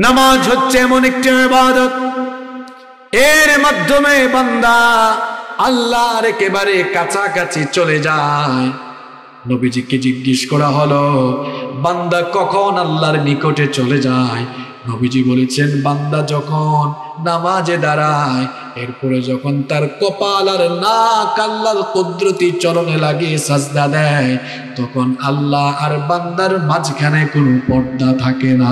নামাজ হচ্ছে এমন একটি ইবাদত, এর মাধ্যমে বান্দা আল্লাহর একেবারে কাছাকাছি চলে যায়। নবীজিকে জিজ্ঞেস করা হলো, বান্দা কখন আল্লাহর নিকটে চলে যায়? নবীজি বলেছেন, বান্দা যখন নামাজে দাঁড়ায়, এরপরে যখন তার কপাল আর নাক আল্লাহর কুদরতি চরণে লাগিয়ে সাজদা দেয়, তখন আল্লাহ আর বান্দার মাঝখানে কোনো পর্দা থাকে না।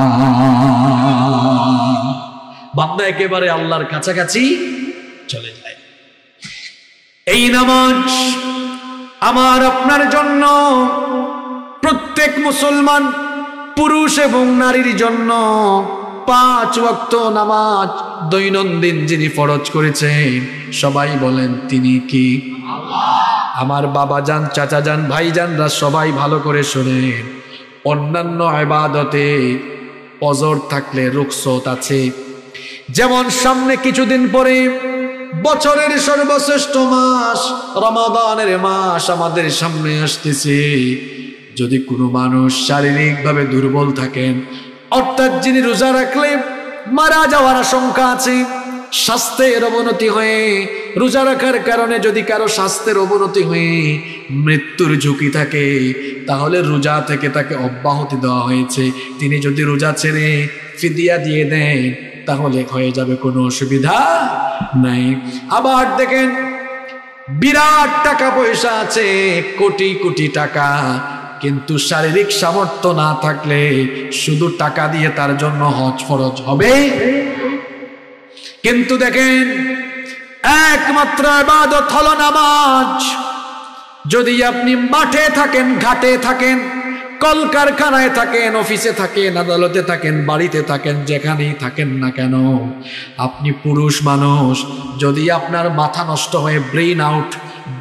বান্দা একেবারে আল্লাহর কাছাকাছি চলে যায়। এই নামাজ আমার আপনার জন্য, প্রত্যেক মুসলমান পুরুষ এবং নারীর জন্য 5 ওয়াক্ত নামাজ দৈনন্দিন যিনি ফরজ করেছেন, সবাই বলেন তিনি কি? আমার বাবা যান, চাচা যান, ভাই যানরা সবাই ভালো করে শোনেন। অন্যান্য ইবাদতে অজর থাকলে রুখসত আছে। যেমন সামনে কিছুদিন পরে বছরের সর্বশ্রেষ্ঠ মাস রমাদানের মাস আমাদের সামনে আসতেছে। যদি কোনো মানুষ শারীরিকভাবে দুর্বল থাকেন, অর্থাৎ যিনি রোজা রাখলে মারা যাওয়ার আশঙ্কা আছে, স্বাস্থ্যের অবনতি হয়ে রোজা রাখার কারণে যদি কারো স্বাস্থ্যের অবনতি হয়ে মৃত্যুর ঝুঁকি থাকে, তাহলে রোজা থেকে তাকে অব্যাহতি দেওয়া হয়েছে। তিনি যদি রোজা ছেড়ে ফিদিয়া দিয়ে দেন, তাহলে হয়ে যাবে, কোনো অসুবিধা নাই। আবার দেখেন, বিরাট টাকা পয়সা আছে, কোটি কোটি টাকা, কিন্তু শারীরিক সামর্থ্য না থাকলে শুধু টাকা দিয়ে তার জন্য হজ ফরজ হবে? কিন্তু দেখেন, একমাত্র ইবাদত হলো নামাজ। যদি আপনি মাঠে থাকেন, ঘাটে থাকেন, কলকারখানায় থাকেন, অফিসে থাকেন, আদালতে থাকেন, বাড়িতে থাকেন, যেখানেই থাকেন না কেন, আপনি পুরুষ মানুষ, যদি আপনার মাথা নষ্ট হয়ে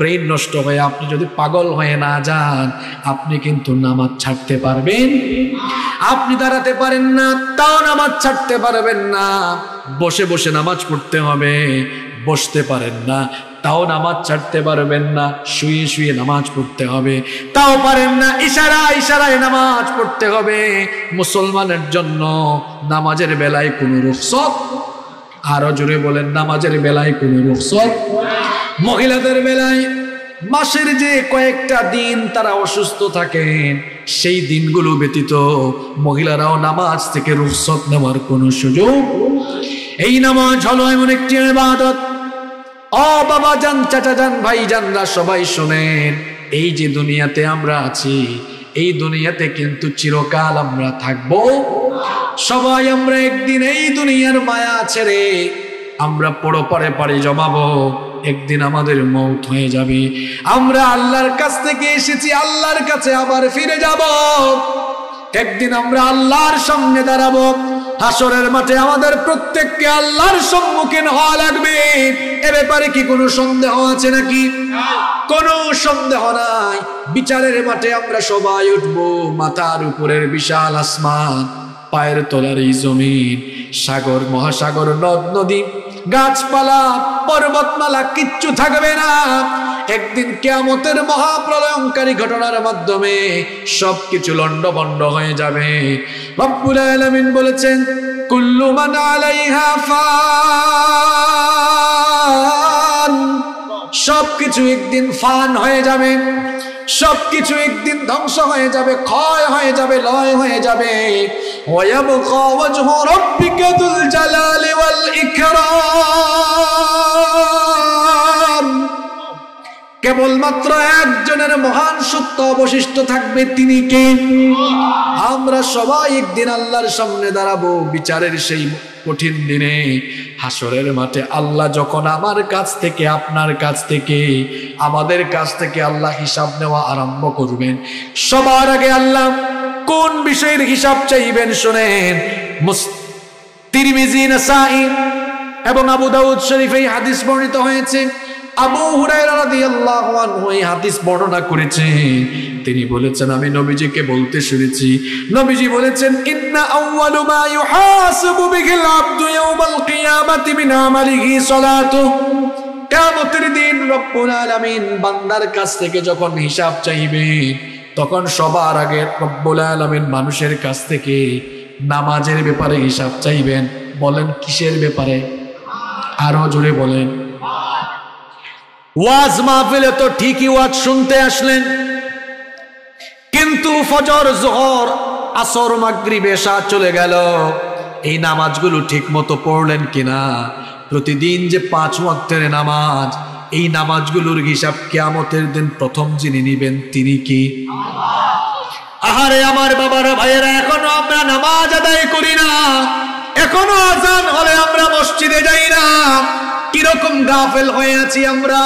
ব্রেইন নষ্ট হয়ে আপনি যদি পাগল হয়ে না যান, আপনি কিন্তু নামাজ ছাড়তে পারবেন? আপনি দাঁড়াতে পারেন না, তাও নামাজ ছাড়তে পারবেন না। বসে বসে নামাজ পড়তে হবে, বসতে পারেন না, তাও নামাজ ছাড়তে পারবেন না। শুয়ে শুয়ে নামাজ পড়তে হবে, তাও পারেন না। ইশারায় নামাজ পড়তে হবে। মুসলমানের জন্য নামাজের বেলায় কোনো রুখসত, আরো জোরে বলেন, নামাজের বেলায় কোনো রুখসত। মহিলাদের বেলায় মাসের যে কয়েকটা দিন তারা অসুস্থ থাকেন, সেই দিনগুলো ব্যতীত মহিলারাও নামাজ থেকে রুখসত নেওয়ার কোনো সুযোগ। এই নামাজ হলো এমন একটি ইবাদত। ও বাবা যান, চাচা যান, ভাই যানরা সবাই শোনেন, এই যে দুনিয়াতে আমরা আছি, এই দুনিয়াতে কিন্তু চিরকাল আমরা থাকবো। সবাই আমরা একদিন এই দুনিয়ার মায়া ছেড়ে আমরা পরপারে পাড়ি জমাবো। একদিন আমাদের মৌত হয়ে যাবে। আমরা আল্লাহর কাছ থেকে এসেছি, আল্লাহর কাছে আবার ফিরে যাব। একদিন আমরা আল্লাহর সামনে দাঁড়াবো। হাসরের মাঠে আমাদের প্রত্যেককে আল্লাহর সম্মুখীন হওয়া লাগবে। এ ব্যাপারে কি কোনো সন্দেহ আছে নাকি? কোনো সন্দেহ নাই। বিচারের মাঠে আমরা সবাই উঠবো। মাথার উপরের বিশাল আসমান, পায়ের তলার এই জমিন, সাগর মহাসাগর, নদ নদী, গাছপালা, পর্বতমালা কিচ্ছু থাকবে না। একদিন কিয়ামতের মহাপ্রলয়ঙ্কারী ঘটনার মাধ্যমে সবকিছু লন্ডভন্ড হয়ে যাবে। রব্বুল আলামিন বলেছেন, কুল্লু মান আলাইহা ফান। সবকিছু একদিন ফান হয়ে যাবে, সবকিছু একদিন ধ্বংস হয়ে যাবে, ক্ষয় হয়ে যাবে, লয় হয়ে যাবে। ওয়ায়াবকা ওয়াজহু রাব্বিকা যুল জালালি ওয়াল ইকরাম। কেবলমাত্র একজনের মহান সত্য অবশিষ্ট থাকবে, তিনি কে? আমরা সবাই একদিন আল্লাহর সামনে দাঁড়াবো। বিচারের সেই কঠিন দিনে, হাসরের মাঠে আল্লাহ যখন আমার কাছ থেকে, আপনার কাছ থেকে, আমাদের কাছ থেকে আল্লাহ হিসাব নেওয়া আরম্ভ করবেন, সবার আগে আল্লাহ কোন বিষয়ের হিসাব চাইবেন শোনেন। তিরমিজি, নাসাঈ এবং আবু দাউদ শরীফে এই হাদিস বর্ণিত হয়েছে। আবু হুরায়রা রাদিয়াল্লাহু আনহু এই হাদিস বর্ণনা করেছেন। তিনি বলেছেন, আমি নবীজিকে বলতে শুনেছি, নবীজি বলেছেন, ইন্না আউয়ালু মা ইউহাসাবু বিহিল আবদু ইয়াউমাল কিয়ামাতি মিন আমালিহি সালাতুহু। কিয়ামতের দিন রব্বুল আলামিন বান্দার কাছ থেকে যখন হিসাব চাইবেন, তখন সবার আগে রব্বুল আলামিন মানুষের কাছ থেকে নামাজের ব্যাপারে হিসাব চাইবেন। বলেন কিসের ব্যাপারে? আরো জোরে বলেন। ওয়াজ মাহফিলে তো ঠিকই ওয়াজ শুনতে আসলেন, কিন্তু ফজর, যোহর, আসর, মাগরিব, এশা চলে গেল। এই নামাজগুলো ঠিক মতো পড়লেন কিনা? প্রতিদিন যে 5 ওয়াক্তের নামাজ, এই নামাজগুলোর হিসাব কিয়ামতের দিন প্রথম যিনি নিবেন তিনি কি? আহারে আমার বাবারা, ভাইয়েরা, এখনো আমরা নামাজ আদায় করি না, এখনো আযান হলে আমরা মসজিদে যাই না। কিরকম গাফেল হয়ে আছি আমরা।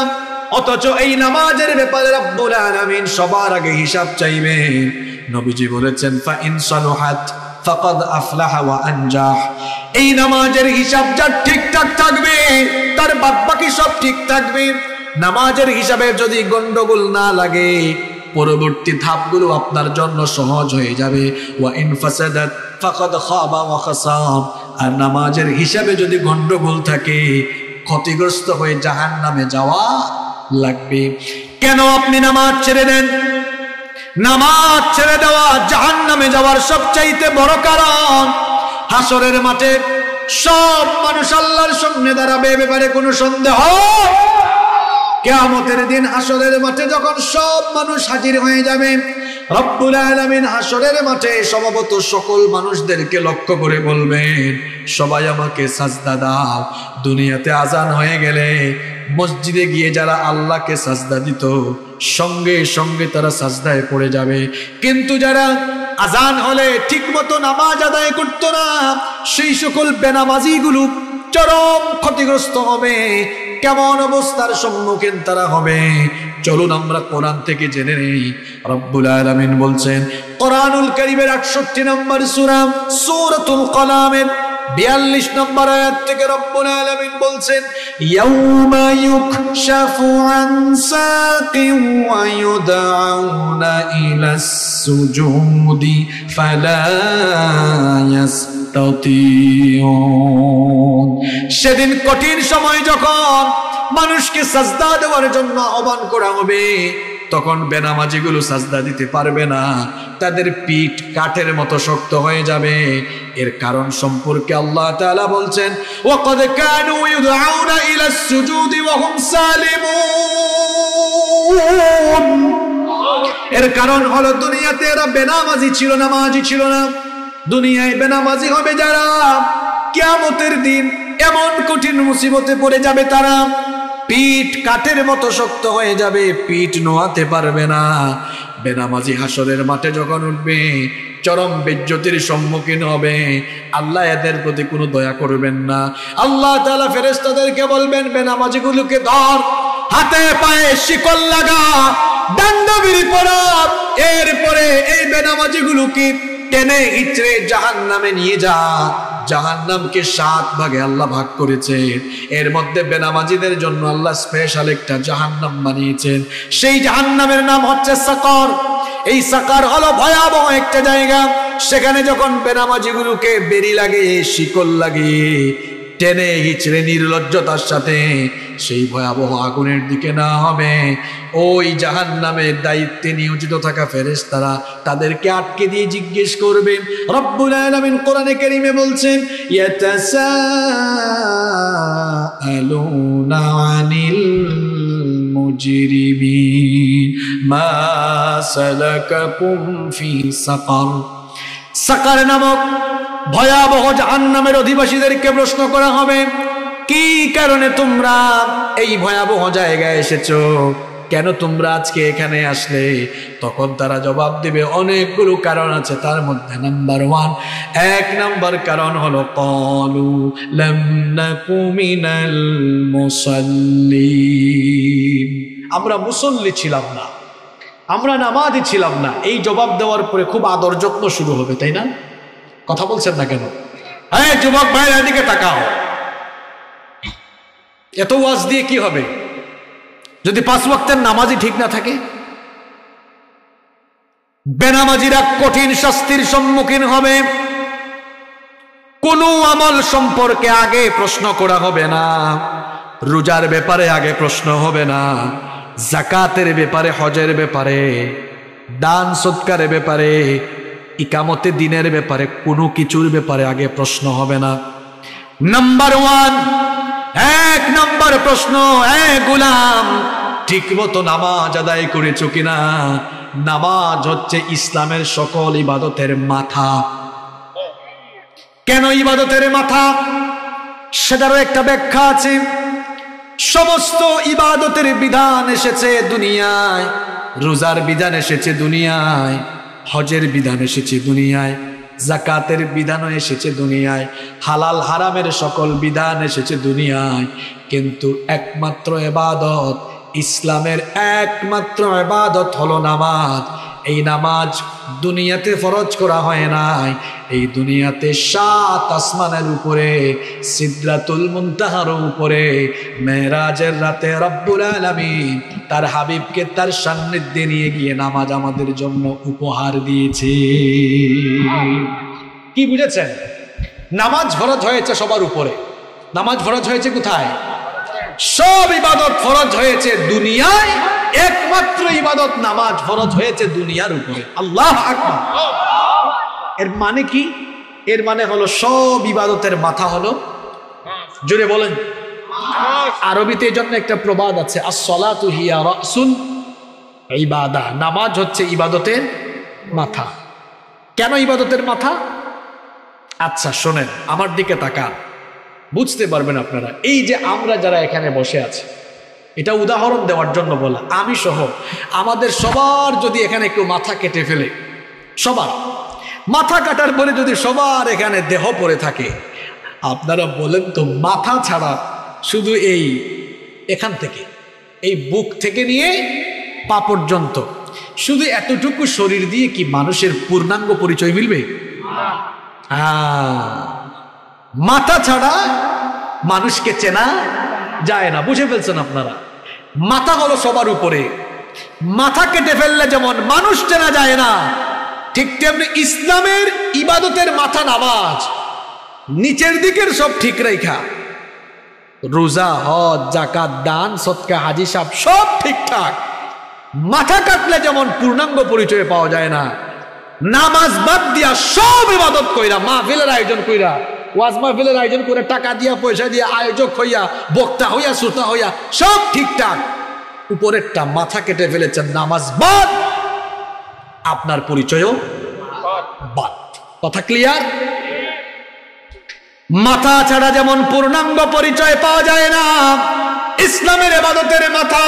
অথচ এই নামাজের ব্যাপারে রব্বুল আলামিন সবার আগে হিসাব চাইবেন। নবীজি বলেছেন, ফা ইন সালুহাত ফাকাদ আফলাহা ওয়া আনজাহ। এই নামাজের হিসাব যার ঠিকঠাক থাকবে তার বাকি সব ঠিক থাকবে। নামাজের হিসাবে যদি গন্ডগোল না লাগে, পরবর্তী ধাপগুলো আপনার জন্য সহজ হয়ে যাবে। ওয়া ইন ফাসাদাত ফাকাদ খাবা ওয়া খাসাব। আর নামাজের হিসাবে যদি গন্ডগোল থাকে, ক্ষতিগ্রস্ত হয়ে জাহান্নামে যাওয়া লাগবে। কেন আপনি নামাজ ছেড়ে দেন? নামাজ ছেড়ে দেওয়া জাহান্নামে যাওয়ার সবচাইতে বড় কারণ, হাসরের মাঠে সব মানুষ আল্লাহর সামনে দাঁড়াবে, এ ব্যাপারে কোনো সন্দেহ? কিয়ামতের দিন হাসরের মাঠে যখন সব মানুষ হাজির হয়ে যাবে, রব্বুল আলামিন হাসরের মাঠে সম্ভবত সকল মানুষদেরকে লক্ষ্য করে বলবেন, সবাই আমাকে সাজদা দাও। দুনিয়াতে আজান হয়ে গেলে মসজিদে গিয়ে যারা আল্লাহকে সাজদা দিত, সঙ্গে সঙ্গে তারা সাজদায় পড়ে যাবে। কিন্তু যারা আজান হলে ঠিক মতো নামাজ আদায় করত না, সেই সকল বেনামাজিগুলো চরম ক্ষতিগ্রস্ত হবে। কেমন অবস্থার সম্মুখীন তারা হবে? চলুন আমরা কোরআন থেকে জেনে নেই। রব্বুল আলামিন বলছেন কোরআনুল কারীমের 68 নম্বর সূরা সূরাতুল কলামের 42 নম্বর আয়াত থেকে রব্বুল আলামিন বলছেন, ইয়াউমা ইউকশাফু আন সাকিন ওয়া ইউদআউনা ইলাস সুজুদি ফালা ইয়াস্তাতিউন। সেদিন কঠিন সময় যখন মানুষকে সাজদা দেওয়ার জন্য আহ্বান করা হবে, তখন বেনামাজিগুলো সাজদা দিতে পারবে না, তাদের পিঠ কাঠের মতো শক্ত হয়ে যাবে। এর কারণ সম্পর্কে আল্লাহ তাআলা বলছেন, ওয়াকাদ কানু ইউদআউনা ইলাস সুজুদি ওয়া হুম সালিমুন। এর কারণ হলো দুনিয়াতে এরা বেনামাজি ছিল, নামাজি ছিল না। দুনিয়ায় বেনামাজি হবে যারা, কিয়ামতের দিন এমন কঠিন মুসিবতে পড়ে যাবে তারা, পিঠ কাঠের মতো শক্ত হয়ে যাবে, পিঠ নোয়াতে পারবে না। বেনামাজি হাসরের মাঠে যখন উঠবে, চরম বেজ্জতির সম্মুখীন হবে। আল্লাহ এদের প্রতি কোনো দয়া করবেন না। আল্লাহ তাআলা ফেরেশতাদেরকে বলবেন, বেনামাজিগুলোকে ধর, হাতে পায়ে শিকল লাগা, দণ্ডবিড়ি পরা। এরপরে এই বেনামাজিগুলোকে টেনে হিচড়ে জাহান্নামে নিয়ে যা। জাহান্নামকে 7 ভাগে আল্লাহ ভাগ করেছে। এর মধ্যে বেনামাজিদের জন্য আল্লাহ স্পেশাল একটা জাহান্নাম বানিয়েছেন। সেই জাহান্নামের নাম হচ্ছে সাকার। এই সাকার হলো ভয়াবহ একটা জায়গা। সেখানে যখন বেনামাজিগুলোকে বেড়ি লাগে, শিকল লাগে, টেনে হিচড়ে নির্লজ্জতার সাথে সেই ভয়াবহ আগুনের দিকে না হবে, ওই জাহান্নামের দায়িত্বে নিয়োজিত থাকা ফেরেশতারা তাদেরকে আটকে দিয়ে জিজ্ঞেস করবেন। রব্বুল আলামিন কোরআনে কারীমে বলছেন, ইয়াতাসাআলুনা আনিল মুজরিমিন মা সালাকাকুম ফি সাকার। সাকার নামক ভয়াবহ জাহান্নামের অধিবাসীদেরকে প্রশ্ন করা হবে, কি কারণে তোমরা এই ভয়াবহ জায়গায় এসেছো? কেন তোমরা আজকে এখানে আসলে? তখন তারা জবাব দিবে, অনেকগুলো কারণ আছে, তার মধ্যে এক নাম্বার কারণ হলো ক্বালু লাম নাকু মিনাল মুসাল্লিন। আমরা মুসল্লি ছিলাম না, আমরা নামাজি ছিলাম না। এই জবাব দেওয়ার পরে খুব আদর যত্ন শুরু হবে, তাই না? কথা বলছেন না কেন? হ্যাঁ যুবক ভাইরা, এদিকে তাকাও। এত ওয়াজ দিয়ে কি হবে যদি 5 ওয়াক্তের নামাজই ঠিক না থাকে? বেনামাজিরা কঠিন শাস্তির সম্মুখীন হবে। কোন আমল সম্পর্কে আগে প্রশ্ন করা হবে না। রোজার ব্যাপারে আগে প্রশ্ন হবে না, জাকাতের ব্যাপারে, হজের ব্যাপারে, দান সৎকারের ব্যাপারে ইকামতে দিনের ব্যাপারে কোনো কিছুর ব্যাপারে আগে প্রশ্ন হবে না। নাম্বার ওয়ান, এক নাম্বার প্রশ্ন, গোলাম ঠিক মতো নামাজ আদায় করেছো কিনা? নামাজ হচ্ছে ইসলামের সকল ইবাদতের মাথা। কেন ইবাদতের মাথা? সেটারও একটা ব্যাখ্যা আছে। সমস্ত ইবাদতের বিধান এসেছে দুনিয়ায়, রোজার বিধান এসেছে দুনিয়ায়, হজের বিধান এসেছে দুনিয়ায়, জাকাতের বিধানও এসেছে দুনিয়ায়, হালাল হারামের সকল বিধান এসেছে দুনিয়ায়, কিন্তু একমাত্র ইবাদত, ইসলামের একমাত্র ইবাদত হলো নামাজ। এই নামাজ দুনিয়াতে ফরজ করা হয় নাই, এই দুনিয়াতে 7 আসমানের উপরে, সিদরাতুল মুনতাহার উপরে মেরাজের রাতে রব্বুল আলামিন তার হাবিবকে তার সান্নিধ্যে নিয়ে গিয়ে নামাজ আমাদের জন্য উপহার দিয়েছে। কি বুঝেছেন? নামাজ ফরজ হয়েছে সবার উপরে। নামাজ ফরজ হয়েছে কোথায়? সব ইবাদত ফরজ হয়েছে দুনিয়ায়, একমাত্র ইবাদত নামাজ ফরজ হয়েছে দুনিয়ার উপরে। আল্লাহু আকবার। এর মানে কি? এর মানে হলো সব ইবাদতের মাথা হলো, জোরে বলেন, আরবিতে এই জন্য একটা প্রবাদ আছে, আস-সালাতু হিয়া রাসুল ইবাদা, নামাজ হচ্ছে ইবাদতের মাথা। কেন ইবাদতের মাথা? আচ্ছা শোনেন, আমার দিকে তাকান, বুঝতে পারবেন আপনারা। এই যে আমরা যারা এখানে বসে আছি, এটা উদাহরণ দেওয়ার জন্য বলা, আমি সহ আমাদের সবার যদি এখানে একটু মাথা কেটে ফেলে, সবার মাথা কাটার পরে যদি সবার এখানে দেহ পড়ে থাকে, আপনারা বলেন তো মাথা ছাড়া শুধু এই এখান থেকে, এই বুক থেকে নিয়ে পা পর্যন্ত শুধু এতটুকু শরীর দিয়ে কি মানুষের পূর্ণাঙ্গ পরিচয় মিলবে? মাথা ছাড়া মানুষকে চেনা যায় না। বুঝে ফেলছেন আপনারা? মাথা হলো সবার উপরে, মাথা কেটে ফেললে যেমন মানুষ চেনা যায় না, ঠিক তেমনি ইসলামের ইবাদতের মাথা নামাজ, নিচের দিকের সব ঠিক রেখা, রোজা, হজ, যাকাত, দান, সদকা, হাজি সাহেব সব ঠিকঠাক, মাথা কাটলে যেমন পূর্ণাঙ্গ পরিচয় পাওয়া যায় না, নামাজ বাদ দিয়া সব ইবাদত কইরা, মাহফিলের আয়োজন কইরা, ওয়াজ মাহফিলের আয়োজন করে টাকা দিয়া পয়সা দিয়া আয়োজক হইয়া, বক্তা হইয়া, শ্রোতা হইয়া সব ঠিকঠাক, উপরেরটা মাথা কেটে ফেলেছেন, নামাজ বাদ, আপনার পরিচয়ও বাদ। কথা ক্লিয়ার? মাথা ছাড়া যেমন পূর্ণাঙ্গ পরিচয় পাওয়া যায় না, ইসলামের ইবাদতের মাথা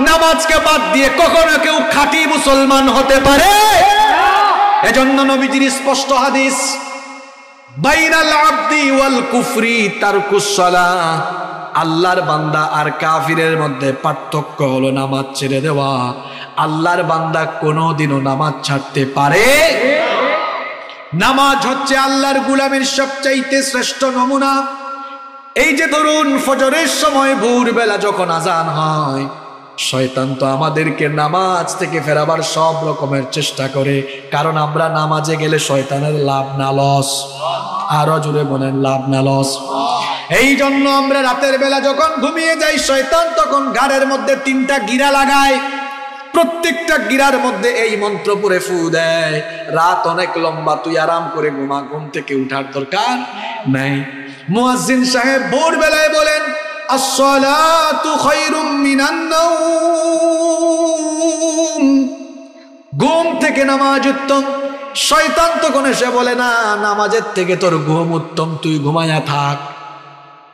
নামাজকে বাদ দিয়ে কখনো কেউ খাঁটি মুসলমান হতে পারে? এজন্য নবীজির স্পষ্ট হাদিস, বাইনাল আবদি ওয়াল কুফরি তারকুস সালাহ, আল্লাহর বান্দা আর কাফিরের মধ্যে পার্থক্য হলো নামাজ ছেড়ে দেওয়া। আল্লাহর বান্দা কোনোদিনও নামাজ ছাড়তে পারে? নামাজ হচ্ছে আল্লাহর গোলামের সবচাইতে শ্রেষ্ঠ নমুনা। এই যে ধরুন ফজরের সময় ভোরবেলা যখন আজান হয়, শয়তান তো আমাদেরকে নামাজ থেকে ফেরাবার সব রকমের চেষ্টা করে, কারণ আমরা নামাজে গেলে শয়তানের লাভ না লস? আরো জোরে বলেন, লাভ না লস? এই জন্য আমরা রাতের বেলা যখন ঘুমিয়ে যাই, শয়তান তখন ঘাড়ের মধ্যে 3টা গিরা লাগায়, প্রত্যেকটা গিরার মধ্যে এই মন্ত্র পড়ে ফু দেয়, রাত অনেক লম্বা, তুই আরাম করে ঘুমা, ঘুম থেকে উঠার দরকার নাই। মুয়াজ্জিন সাহেব ভোরবেলায় বলেন, আসসালাতু খায়রুম মিনান নাওম, ঘুম থেকে নামাজ উত্তম। শয়তান তখন এসে বলে, না, নামাজের থেকে তোর ঘুম উত্তম, তুই ঘুমায়া থাক।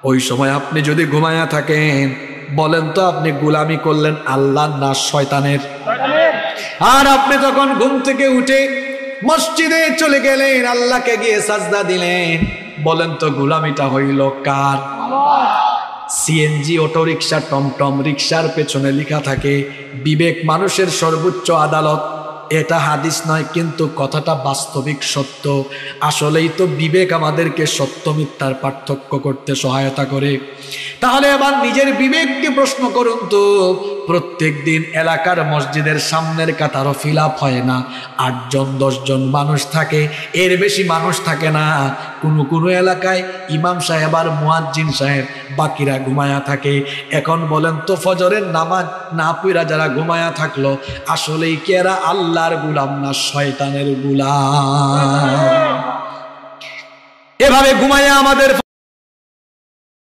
ওই সময় আপনি যদি ঘুমায়া থাকেন, বলেন তো আপনি গোলামি করলেন আল্লাহ না শয়তানের? আর আপনি তখন ঘুম থেকে উঠে মসজিদে চলে গেলেন, আল্লাহকে গিয়ে সাজদা দিলেন, বলেন তো গোলামিটা হইল কার? সিএনজি, অটোরিকশা, টমটম, রিকশার পেছনে লেখা থাকে বিবেক মানুষের সর্বোচ্চ আদালত। এটা হাদিস নয়, কিন্তু কথাটা বাস্তবিক সত্য। আসলেই তো বিবেক আমাদেরকে সত্য মিথ্যার পার্থক্য করতে সহায়তা করে। তাহলে এবার নিজের বিবেককে প্রশ্ন করুন তো, প্রত্যেক দিন এলাকার মসজিদের সামনের কাতারও ফিল আপ হয় না, 8 জন 10 জন মানুষ থাকে, এর বেশি মানুষ থাকে না। কোনো এলাকায় ইমাম সাহেব আর মুয়াজ্জিন সাহেব, বাকিরা ঘুমায়া থাকে। এখন বলেন তো ফজরের নামাজ না পড়া যারা ঘুমায়া থাকলো, আসলেই কি এরা আল্লাহর গোলাম না শয়তানের গোলাম? এভাবে ঘুমায়া আমাদের